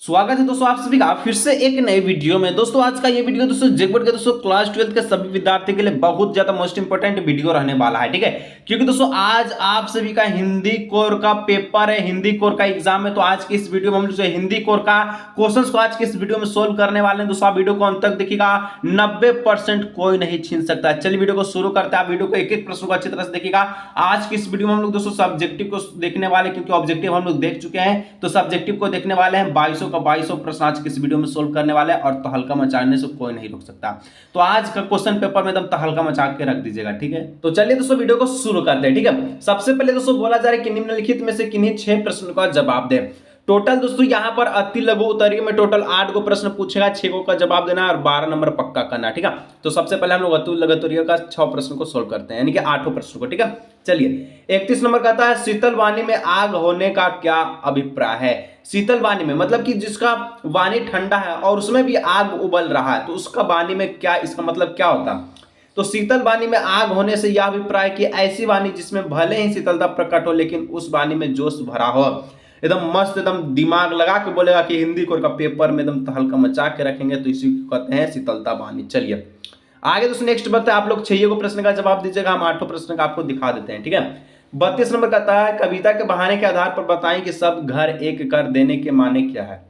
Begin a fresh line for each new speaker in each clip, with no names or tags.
स्वागत है दोस्तों आप सभी का फिर से एक नए वीडियो में। दोस्तों आज का ये वीडियो दोस्तों जेकबोर्ड के दोस्तों क्लास 12 के सभी विद्यार्थियों के लिए बहुत ज्यादा मोस्ट इंपोर्टेंट वीडियो रहने वाला है, ठीक है। क्योंकि दोस्तों आज आप सभी का हिंदी कोर का पेपर है, हिंदी कोर का एग्जाम है। तो आज की इस वीडियो में हम लोग हिंदी कोर का क्वेश्चंस को आज की इस वीडियो में सोल्व करने वाले हैं। दोस्तों आप वीडियो को अंत तक देखिएगा, 90% कोई नहीं छीन सकता। चलिए वीडियो को शुरू करते हैं। आप वीडियो को एक एक प्रश्न को अच्छी तरह से देखिएगा। आज की इस वीडियो में हम लोग दोस्तों सब्जेक्टिव को देखने वाले, क्योंकि ऑब्जेक्टिव हम लोग देख चुके हैं, तो सब्जेक्टिव को देखने वाले हैं। 2200 प्रश्न आज किस वीडियो में सोल्व करने वाले हैं और तहलका मचाने से कोई नहीं रोक सकता। तो आज का क्वेश्चन पेपर में एकदम तहलका मचा के रख दीजिएगा, ठीक है। तो चलिए दोस्तों वीडियो को शुरू करते हैं, ठीक है। सबसे पहले दोस्तों बोला जा रहा है कि निम्नलिखित में से किन्हीं 6 प्रश्नों का जवाब दें। टोटल दोस्तों यहां पर अति लघु उत्तरीय में टोटल 8 को प्रश्न पूछेगा, 6 को का जवाब देना है और 12 नंबर पक्का करना है, ठीक है। तो सबसे पहले हम लोग अति लघु उत्तरीय का 6 प्रश्न को सोल्व करते हैं, यानी कि 8 प्रश्न को, ठीक है। चलिए 31 नंबर कहता है शीतल वाणी में आग होने का क्या अभिप्राय है। शीतल वाणी में मतलब कि जिसका वाणी ठंडा है और उसमें भी आग उबल रहा है, तो उसका वाणी में क्या, इसका मतलब क्या होता है। तो शीतल वाणी में आग होने से यह अभिप्राय कि ऐसी वाणी जिसमें भले ही शीतलता प्रकट हो लेकिन उस वाणी में जोश भरा हो। एकदम मस्त, एकदम दिमाग लगा के बोलेगा कि हिंदी कोर का पेपर में एकदम तहलका मचा के रखेंगे, तो इसी को कहते हैं शीतलता वाणी। चलिए आगे दोस्तों नेक्स्ट बढ़ते हैं। आप लोग 6 को प्रश्न का जवाब दीजिएगा, हम 8 प्रश्न का आपको दिखा देते हैं, ठीक है। 32 नंबर कहता है कविता के बहाने के आधार पर बताएं कि सब घर एक कर देने के माने क्या है।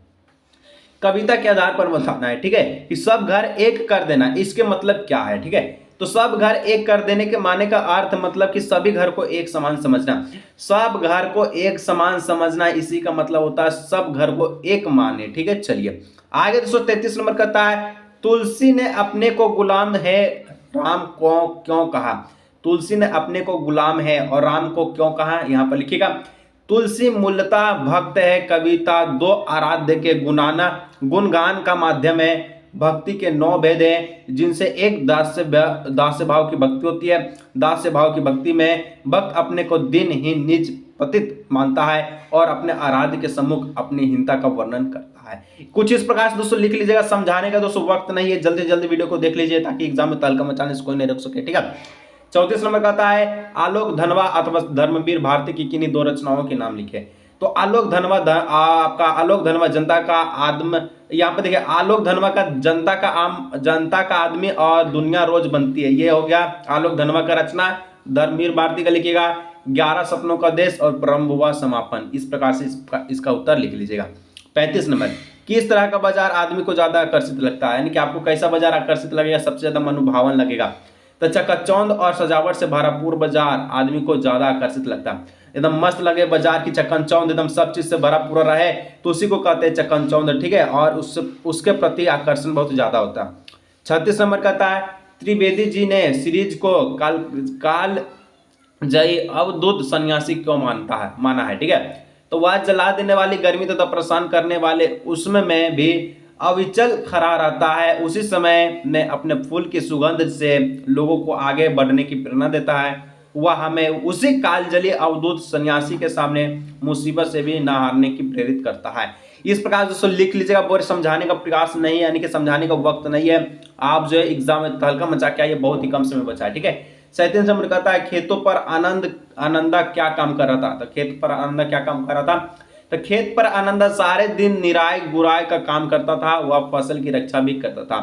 कविता के आधार पर बताना है, ठीक है, कि सब घर एक कर देना, इसके मतलब क्या है, ठीक है। तो सब घर एक कर देने के माने का अर्थ मतलब कि सभी घर को एक समान समझना, सब घर को एक समान समझना, इसी का मतलब होता है सब घर को एक माने, ठीक है। चलिए आगे दोस्तों 33 नंबर कहता है तुलसी ने अपने को गुलाम है राम को क्यों कहा। तुलसी ने अपने को गुलाम है और राम को क्यों कहा, यहां पर लिखिएगा। तुलसी मूलतः भक्त है, कविता 2 आराध्य के गुणगान का माध्यम है। भक्ति के 9 भेद हैं, जिनसे एक दास्य भाव की भक्ति होती है। दास्य भाव की भक्ति में भक्त अपने को दिनहीन निज पतित मानता है और अपने आराध्य के सम्मुख अपनी हीनता का वर्णन करता है। कुछ इस प्रकार से दोस्तों लिख लीजिएगा। समझाने का दोस्तों वक्त नहीं है, जल्दी जल्दी वीडियो को देख लीजिए ताकि एग्जाम में तहलका मचाने से कोई नहीं रोक सके, ठीक है। 34 नंबर कहता है आलोक धनवा अथवा धर्मवीर भारती की किन्हीं 2 रचनाओं के नाम लिखे। तो आलोक धनवा आपका आलोक धनवा जनता का आदम, यहाँ पे देखिए आलोक धनवा का जनता का आदमी और दुनिया रोज बनती है, ये हो गया आलोक धनवा का रचना। धर्मवीर भारती का लिखिएगा 11 सपनों का देश और ब्रह्मवा समापन। इस प्रकार से इसका उत्तर लिख लीजिएगा। 35 नंबर किस तरह का बाजार आदमी को ज्यादा आकर्षित लगता है, यानी कि आपको कैसा बाजार आकर्षित लगेगा, सबसे ज्यादा मनोभावन लगेगा। तो चकाचौंध और सजावट से भरपूर बाजार आदमी को ज्यादा आकर्षित लगता है। एकदम मस्त लगे बाजार की चकनचौंध, एकदम सब चीज से भरा पूरा रहे, तो उसी को कहते हैं चकनचौंध, ठीक है। और उसके प्रति आकर्षण बहुत ज्यादा होता है। 36 नंबर कहता है त्रिवेदी जी ने सीरीज को काल जयी अवधूत सन्यासी क्यों माना है, ठीक है। तो वह जला देने वाली गर्मी तथा परेशान करने वाले उसमें में भी अविचल खड़ा रहता है। उसी समय ने अपने फूल की सुगंध से लोगों को आगे बढ़ने की प्रेरणा देता है। वह हमें उसी कालजली अवधूत सन्यासी के सामने मुसीबत से भी न हारने की प्रेरित करता है। इस प्रकार दोस्तों लिख लीजिएगा। पूरे समझाने का प्रयास नहीं है, यानी कि समझाने का वक्त नहीं है। आप जो है एग्जाम में तहलका मचा के आइए, बहुत ही कम समय बचा है, ठीक है। 37 नंबर कहता है खेतों पर आनंदा क्या काम कर रहा था। तो खेत पर आनंदा क्या काम कर रहा था। तो खेत पर आनंदा सारे दिन निराई गुराई का काम करता था, वह फसल की रक्षा भी करता था।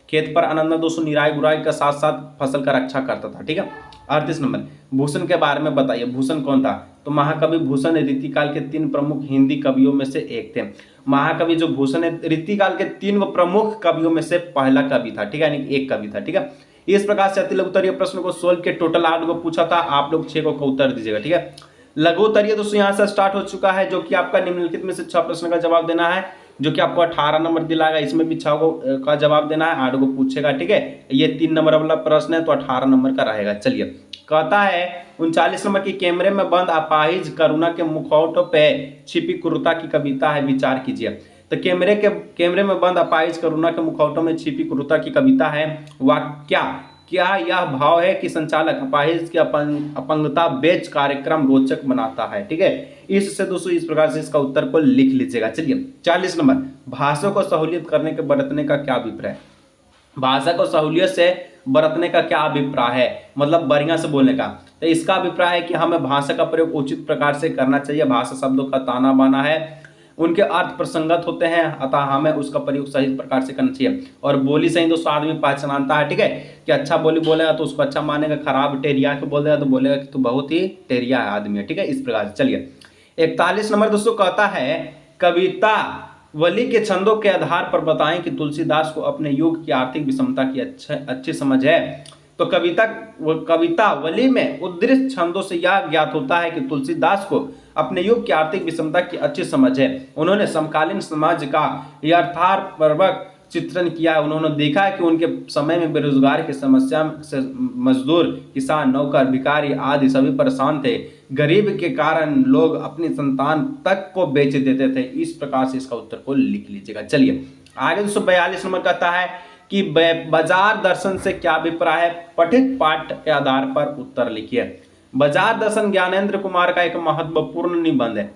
खेत पर आनंदा दोस्तों निराई गुराई के साथ साथ फसल का रक्षा करता था, ठीक है। 38 नंबर भूषण के बारे में बताइए। भूषण कौन था। तो महाकवि भूषण रीतिकाल के 3 प्रमुख हिंदी कवियों में से एक थे। महाकवि जो भूषण है रीतिकाल के 3 प्रमुख कवियों में से पहला कवि था, ठीक है, यानी एक कवि था, ठीक है। इस प्रकार से अति लघु उत्तरीय प्रश्न को सोल्व के टोटल 8 को पूछा था, आप लोग 6 को उत्तर दीजिएगा, ठीक है। लघु उत्तरीय दोस्तों यहाँ से स्टार्ट हो चुका है, जो कि आपका निम्नलिखित में से 6 प्रश्न का जवाब देना है, जो कि आपको 18 नंबर दिलाएगा। इसमें भी 6 का जवाब देना है, 8 को पूछेगा, ठीक है। ये 3 नंबर वाला प्रश्न है, तो 18 नंबर का रहेगा। चलिए कहता है 39 नंबर की कैमरे में बंद अपाहिज करुणा के मुखौटों पे छिपी क्रूरता की कविता है, विचार कीजिए। तो कैमरे में बंद अपाहिज करुणा के मुखौटों में छिपी क्रूरता की कविता है, वह क्या यह भाव है कि संचालक अपाहिज की अपंगता बेच कार्यक्रम रोचक बनाता है, ठीक है। इससे दोस्तों इस प्रकार से इसका उत्तर को लिख लीजिएगा। चलिए 40 नंबर भाषा को सहूलियत करने के बरतने का क्या अभिप्राय। भाषा को सहूलियत से बरतने का क्या अभिप्राय है, मतलब बढ़िया से बोलने का। तो इसका अभिप्राय है कि हमें भाषा का प्रयोग उचित प्रकार से करना चाहिए। भाषा शब्दों का ताना बाना है, उनके अर्थ प्रसंगत होते हैं, अतः हमें उसका प्रयोग सही प्रकार से करना चाहिए। और बोली से ही दोस्तों आदमी पहचानता है, ठीक है, कि अच्छा बोली बोलेगा तो उसको अच्छा मानेगा, खराब टेरिया के बोलेगा तो बोलेगा कि तू बहुत ही टेरिया आदमी है, ठीक है। इस प्रकार से चलिए 41 नंबर दोस्तों कहता है, कविता वली के छंदों के आधार पर बताएं कि तुलसीदास को अपने युग की आर्थिक विषमता की अच्छी समझ है। तो कविता वली में उद्धृत छंदों से यह ज्ञात होता है कि तुलसीदास को अपने युग की आर्थिक विषमता की अच्छी समझ है। उन्होंने समकालीन समाज का यथार्थपूर्वक चित्रण किया। उन्होंने देखा है कि उनके समय में बेरोजगार की समस्या से मजदूर, किसान, नौकर, भिखारी आदि सभी परेशान थे। गरीब के कारण लोग अपनी संतान तक को बेच देते थे। इस प्रकार से इसका उत्तर को लिख लीजिएगा। चलिए आगे 242 नंबर कहता है कि बाजार दर्शन से क्या अभिप्राय है, पठित पाठ के आधार पर उत्तर लिखिए। बाजार दर्शन ज्ञानेंद्र कुमार का एक महत्वपूर्ण निबंध है।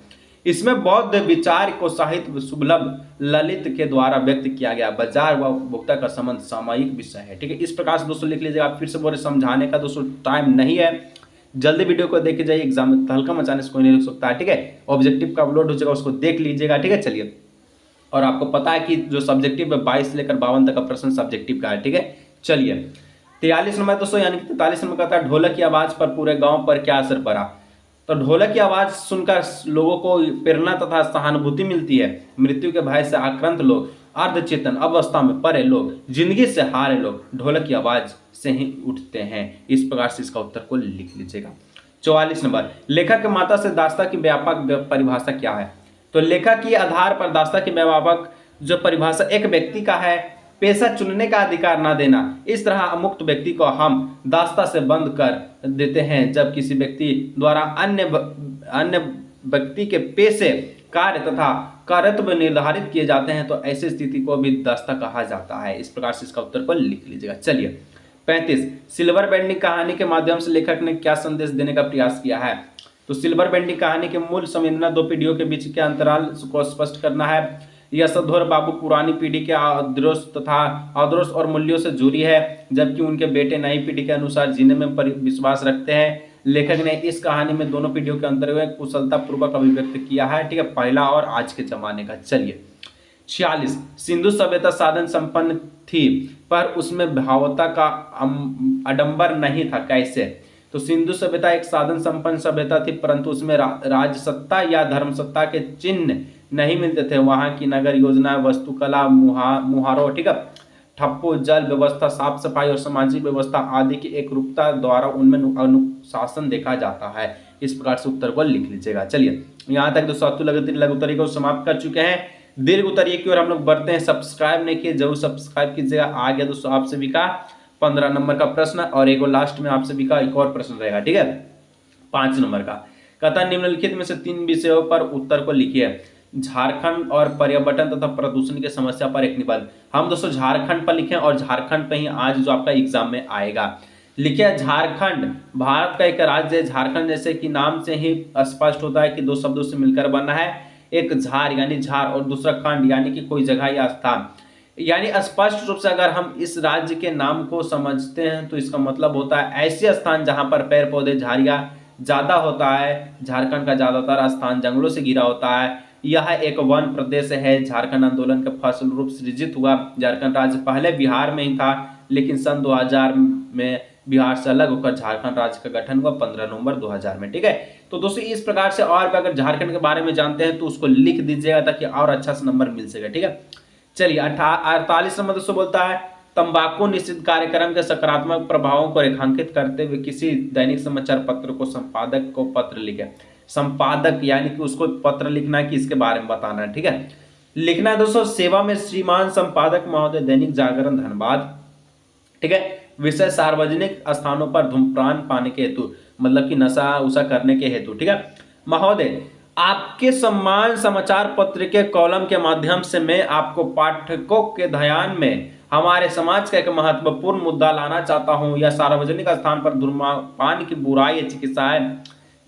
इसमें बौद्ध विचार को साहित्य सुलभ ललित के द्वारा व्यक्त किया गया। बाजार व उपभोक्ता का संबंध सामयिक विषय है, ठीक है। इस प्रकार से दोस्तों लिख लीजिएगा। आप फिर से बोले समझाने का दोस्तों टाइम नहीं है, जल्दी वीडियो को देख के जाइए, एग्जाम में हल्का मचाने से कोई नहीं लिख सकता है, ठीक है। ऑब्जेक्टिव का अपलोड हो जाएगा, उसको देख लीजिएगा, ठीक है। चलिए, और आपको पता है कि जो सब्जेक्टिव है 22 से लेकर 52 तक का प्रश्न सब्जेक्टिव का है, ठीक है। चलिए 43 नंबर दोस्तों यानी कि 43 नंबर कहता है, ढोलक की आवाज पर पूरे गांव पर क्या असर पड़ा। तो ढोलक की आवाज सुनकर लोगों को प्रेरणा तथा सहानुभूति मिलती है। मृत्यु के भय से आक्रांत लोग, अर्धचेतन अवस्था में पड़े लोग, जिंदगी से हारे लोग ढोलक की आवाज से ही उठते हैं। इस प्रकार से इसका उत्तर को लिख लीजिएगा। 44 नंबर, लेखक के माता से दास्ता की व्यापक परिभाषा क्या है। तो लेखक के आधार पर दास्ता की व्यापक जो परिभाषा एक व्यक्ति का है पेशा चुनने का अधिकार ना देना। इस तरह अमुक्त व्यक्ति को हम दास्ता से बंद कर देते हैं। जब किसी व्यक्ति द्वारा अन्य व्यक्ति के पेशे, कार्य तथा कर्तव्य निर्धारित किए जाते हैं तो ऐसी स्थिति को भी दास्ता कहा जाता है। इस प्रकार से इसका उत्तर को लिख लीजिएगा। चलिए 35, सिल्वर बैंडिंग कहानी के माध्यम से लेखक ने क्या संदेश देने का प्रयास किया है। तो सिल्वर बैंडिंग कहानी के मूल संवेदना दो पीढ़ियों के बीच के अंतराल को स्पष्ट करना है। यह सधोर बाबू पुरानी पीढ़ी के आदर्श और मूल्यों से जुड़ी है, जबकि उनके बेटे नई पीढ़ी के अनुसार जीने में विश्वास रखते हैं। लेखक ने इस कहानी में दोनों पीढ़ियों के अंतर को कुशलता पूर्वक अभिव्यक्त किया है, ठीक है, पहला और आज के जमाने का। चलिए 46, सिंधु सभ्यता साधन संपन्न थी पर उसमें भावता का आडंबर नहीं था। कैसे। तो सिंधु सभ्यता एक साधन संपन्न सभ्यता थी परंतु उसमें राजसत्ता या धर्मसत्ता के चिन्ह नहीं मिलते थे। वहां की नगर योजना, वास्तुकला, मुहारों, ठीक है, ठप्पो, जल व्यवस्था, साफ सफाई और सामाजिक व्यवस्था आदि की एक रूपता द्वारा उनमें अनुशासन देखा जाता है। इस प्रकार से उत्तर को लिख लीजिएगा। चलिए यहाँ तक दोस्तों लघु उत्तरीय को समाप्त कर चुके हैं। दीर्घ उत्तरीय की ओर हम लोग बढ़ते हैं। सब्सक्राइब नहीं किए जरूर सब्सक्राइब कीजिएगा। आ गया दोस्तों आप सभी का 15 नंबर का प्रश्न और एक लास्ट में आप सभी का एक और प्रश्न रहेगा, ठीक है, 5 नंबर का। कहता है निम्नलिखित में से 3 विषयों पर उत्तर को लिखिए। झारखंड और पर्यावरण तथा प्रदूषण की समस्या पर एक निबंध। हम दोस्तों झारखंड पर लिखें और झारखंड पे ही आज जो आपका एग्जाम में आएगा। लिखिए झारखंड भारत का एक राज्य है। झारखंड जैसे कि नाम से ही स्पष्ट होता है कि 2 शब्दों से मिलकर बना है। एक झार यानी झार और दूसरा खंड यानी कि कोई जगह या स्थान। यानी स्पष्ट रूप से अगर हम इस राज्य के नाम को समझते हैं तो इसका मतलब होता है ऐसे स्थान जहां पर पेड़ पौधे झाड़ियां ज्यादा होता है। झारखंड का ज्यादातर स्थान जंगलों से घिरा होता है। यह एक वन प्रदेश है। झारखंड आंदोलन के फलस्वरूप सृजित हुआ। झारखंड राज्य पहले बिहार में ही था लेकिन सन 2000 में बिहार से अलग होकर झारखंड राज्य का गठन हुआ 15 नवंबर 2000 में, ठीक है। तो दोस्तों इस प्रकार से और अगर झारखंड के बारे में जानते हैं तो उसको लिख दीजिएगा ताकि और अच्छा से नंबर मिल सके, ठीक है। चलिए 48 नंबर दोस्तों बोलता है तंबाकू निश्चित कार्यक्रम के सकारात्मक प्रभावों को रेखांकित करते हुए किसी दैनिक समाचार पत्र को संपादक को पत्र लिखे। संपादक यानी कि उसको पत्र लिखना है कि इसके बारे में बताना है, ठीक है। लिखना है दोस्तों सेवा में श्रीमान संपादक महोदय दैनिक जागरण धनबाद, ठीक है। विषय सार्वजनिक स्थानों पर धूम्रपान पाने के हेतु मतलब कि नशा उशा करने के हेतु, ठीक है। महोदय आपके सम्मान समाचार पत्र के कॉलम के माध्यम से मैं आपको पाठकों के ध्यान में हमारे समाज का एक महत्वपूर्ण मुद्दा लाना चाहता हूं। यह सार्वजनिक स्थान पर धूम्रपान की बुराई चिकित्साएं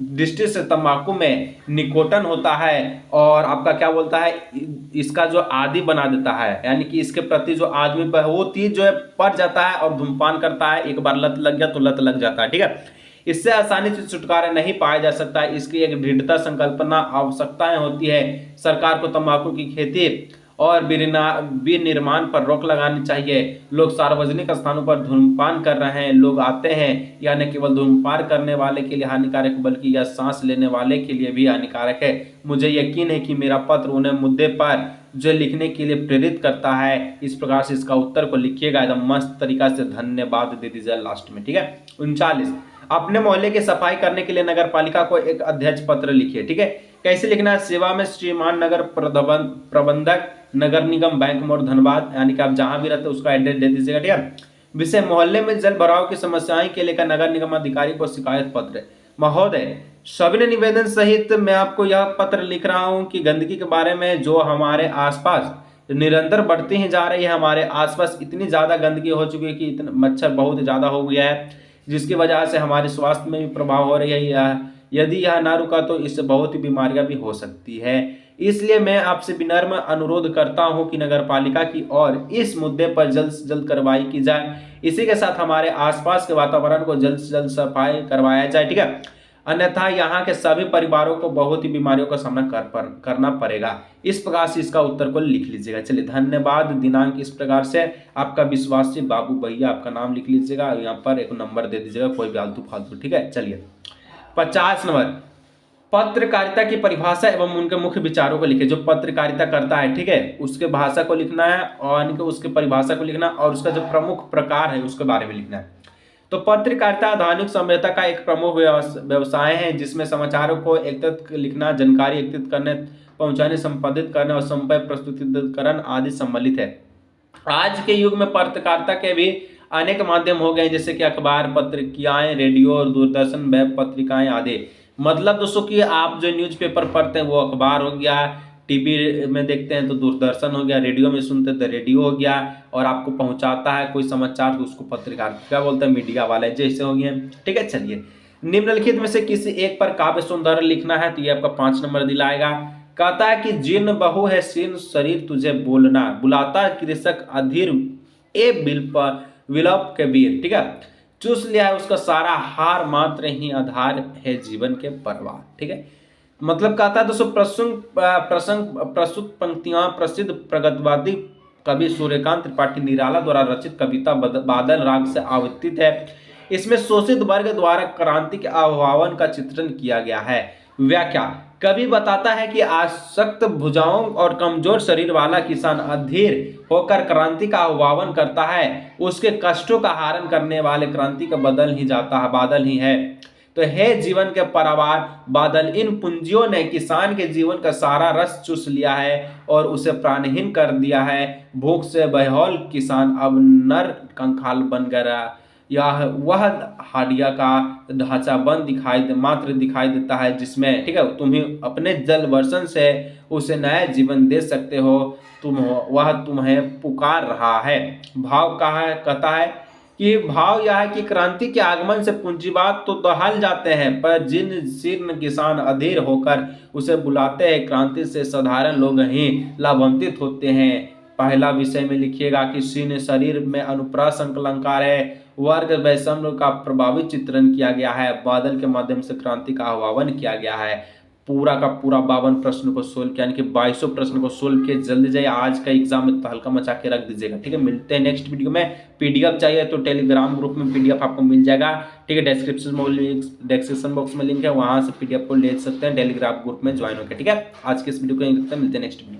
दृष्टि से तंबाकू में निकोटन होता है और आपका क्या बोलता है इसका जो आदि बना देता है। यानी कि इसके प्रति जो आदमी पर वो चीज जो है पड़ जाता है और धूम्रपान करता है। एक बार लत लग गया तो लत लग जाता है, ठीक है। इससे आसानी से छुटकारा नहीं पाया जा सकता। इसकी एक दृढ़ता संकल्पना आवश्यकताएं होती है। सरकार को तंबाकू की खेती और विनिर्माण पर रोक लगानी चाहिए। लोग सार्वजनिक स्थानों पर धूम्रपान कर रहे हैं, लोग आते हैं। यह न केवल धूम्रपान करने वाले के लिए हानिकारक बल्कि यह सांस लेने वाले के लिए भी हानिकारक है। मुझे यकीन है कि मेरा पत्र उन्हें मुद्दे पर जो लिखने के लिए प्रेरित करता है। इस प्रकार से इसका उत्तर को लिखिएगा एकदम मस्त तरीका से, धन्यवाद दे दीजिए लास्ट में। ठीक है। 39, अपने मोहल्ले की सफाई करने के लिए नगर पालिका को एक अध्यक्ष पत्र लिखिए। ठीक है। कैसे लिखना है? सेवा में श्रीमान नगर प्रबंधक, नगर निगम, बैंक मोड़, धनबाद, यानी कि आप जहां भी रहते हैं उसका एड्रेस दे दीजिएगा। ठीक है। विषय, मोहल्ले में जल भराव की समस्याएं के लेकर नगर निगम अधिकारी को शिकायत पत्र। महोदय, सविनय निवेदन सहित मैं आपको यह पत्र लिख रहा हूं कि गंदगी के बारे में जो हमारे आसपास निरंतर बढ़ती ही जा रही है। हमारे आसपास इतनी ज्यादा गंदगी हो चुकी है कि इतना मच्छर बहुत ज्यादा हो गया है, जिसकी वजह से हमारे स्वास्थ्य में भी प्रभाव हो रही है। यदि यह ना रुका तो इससे बहुत ही बीमारियां भी हो सकती है। इसलिए मैं आपसे विनम्र अनुरोध करता हूं कि नगर पालिका की ओर इस मुद्दे पर जल्द से जल्द कार्रवाई की जाए। इसी के साथ हमारे आसपास के वातावरण को जल्द से जल्द सफाई करवाया जाए। ठीक है। अन्यथा यहाँ के सभी परिवारों को बहुत ही बीमारियों का सामना करना पड़ेगा। इस प्रकार से इसका उत्तर को लिख लीजिएगा। चलिए, धन्यवाद। दिनांक इस प्रकार से आपका विश्वासी बाबू भैया, आपका नाम लिख लीजिएगा, यहाँ पर एक नंबर दे दीजिएगा, कोई भी आलतू फालतू। ठीक है। चलिए, 50 नंबर, पत्रकारिता की परिभाषा एवं उनके मुख्य विचारों को लिखे। जो पत्रकारिता करता है, ठीक है, उसके भाषा को लिखना है और उसके परिभाषा को लिखना और उसका जो प्रमुख प्रकार है उसके बारे में लिखना है। तो पत्रकारिता आधुनिक सभ्यता का एक प्रमुख व्यवसाय है जिसमें समाचारों को एकत्रित लिखना, जानकारी एकत्रित करने, पहुंचाने, संपादित करने और संपर्क प्रस्तुतिकरण आदि सम्मिलित है। आज के युग में पत्रकारिता के भी अनेक माध्यम हो गए, जैसे कि अखबार, पत्रिकाएं, रेडियो और दूरदर्शन, वेब पत्रिकाएं आदि। मतलब दोस्तों कि आप जो न्यूज़पेपर पढ़ते हैं वो अखबार हो गया, टीवी में देखते हैं तो दूरदर्शन हो गया, रेडियो में सुनते हैं तो रेडियो हो गया, और आपको पहुंचाता है कोई समाचार तो उसको पत्रकारिता बोलते हैं, मीडिया वाले जैसे हो गए। ठीक है। चलिए, निम्नलिखित में से किसी एक पर काव्य सौंदर्य लिखना है, तो ये आपका 5 नंबर दिलाएगा। कहता है कि जीर्ण बहु है शीर्ण शरीर तुझे बोलना, बुलाता कृषक अधीर ए विलप के वीर। ठीक है। चूस लिया है उसका सारा हार, मात्र ही आधार है जीवन के परवार। ठीक है। मतलब कहता है दोस्तों, प्रस्तुत पंक्तियां प्रसिद्ध प्रगतिवादी कवि सूर्यकांत त्रिपाठी निराला द्वारा रचित कविता बादल राग से आवर्तित है। इसमें शोषित वर्ग द्वारा क्रांति के आह्वान का चित्रण किया गया है। व्याख्या, कवि बताता है कि आसक्त भुजाओं और कमजोर शरीर वाला किसान अधीर होकर क्रांति का आह्वान करता है। उसके कष्टों का हरण करने वाले क्रांति का बादल ही है। तो हे जीवन के परवार बादल, इन पूंजियों ने किसान के जीवन का सारा रस चूस लिया है और उसे प्राणहीन कर दिया है। भूख से बेहाल किसान अब नर कंकाल बन गया। यह वह हाडिया का ढांचा मात्र दिखाई देता है जिसमें, ठीक है, तुम्हें अपने जल वर्षण से उसे नया जीवन दे सकते हो। वह तुम्हें पुकार रहा है। भाव कहा है? कहता है कि भाव यह है कि क्रांति के आगमन से पूंजीवाद तो दहल जाते हैं, पर जिन शीर्ण किसान अधीर होकर उसे बुलाते हैं, क्रांति से साधारण लोग ही लाभान्वित होते हैं। पहला विषय में लिखिएगा कि शीर्ण शरीर में अनुप्रास अलंकार है। वर्ग वैषम्य का प्रभावित चित्रण किया गया है। बादल के माध्यम से क्रांति का आह्वान किया गया है। पूरा का पूरा 52 प्रश्न को सोल्व किया, यानी कि 2200 प्रश्न को सोल्व किए। जल्दी जाइए, आज का एग्जाम में तहलका मचा के रख दीजिएगा। ठीक है। मिलते हैं नेक्स्ट वीडियो में। पीडीएफ चाहिए तो टेलीग्राम ग्रुप में पीडीएफ आपको मिल जाएगा। ठीक है। डिस्क्रिप्शन बॉक्स में लिंक है, वहां से पीडीएफ को ले सकते हैं। टेलीग्राम ग्रुप में ज्वाइन होकर। ठीक है। आज के इस वीडियो को यहीं रखते हैं, मिलते हैं नेक्स्ट वीडियो।